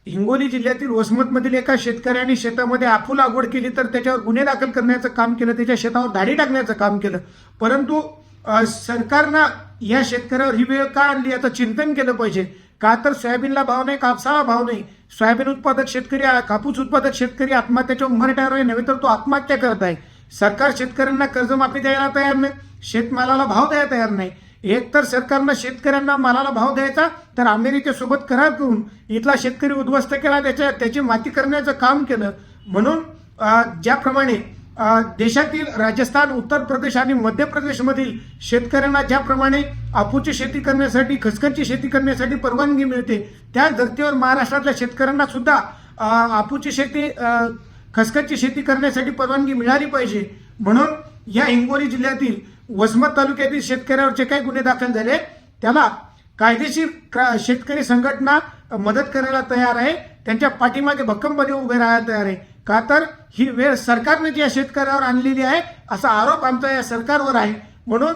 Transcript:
हिंगोली जिल्ह्यातील वसमतमधील एका शेतकऱ्याने शेतामध्ये आफू लागवड केली तर त्याच्यावर गुन्हे दाखल करण्याचं काम केलं, त्याच्या शेतावर धाडी टाकण्याचं काम केलं. परंतु सरकारनं या शेतकऱ्यावर ही वेळ का आणली याचं चिंतन केलं पाहिजे. का तर सोयाबीनला भाव नाही, कापसाला भाव नाही. सोयाबीन उत्पादक शेतकरी, कापूस उत्पादक शेतकरी आत्महत्याच्या उंबरठ्यावर आहे, नव्हे तर तो आत्महत्या करत आहे. सरकार शेतकऱ्यांना कर्जमाफी द्यायला तयार नाही, शेतमालाला भाव द्यायला तयार नाही. एक तर सरकारनं शेतकऱ्यांना मालाला भाव द्यायचा, तर अमेरिकेसोबत करार करून इथला शेतकरी उद्ध्वस्त केला, त्याची माती करण्याचं काम केलं. म्हणून ज्याप्रमाणे देशातील राजस्थान, उत्तर प्रदेश आणि मध्य प्रदेशमधील शेतकऱ्यांना ज्याप्रमाणे आपूची शेती करण्यासाठी, खसखसची शेती करण्यासाठी परवानगी मिळते, त्या धर्तीवर महाराष्ट्रातल्या शेतकऱ्यांना सुद्धा आपूची शेती, खसखसची शेती करण्यासाठी परवानगी मिळाली पाहिजे. म्हणून या हिंगोली जिल्ह्यातील वसमत तालुक्यातील शेतकऱ्यावर जे काही गुन्हे दाखल झाले त्याला कायदेशीर शेतकरी संघटना मदत करायला तयार आहे, त्यांच्या पाठीमागे भक्कमपणे उभे राहायला तयार आहे. का तर ही वेळ सरकारने जी या शेतकऱ्यावर आणलेली आहे असा आरोप आमचा या सरकारवर आहे. म्हणून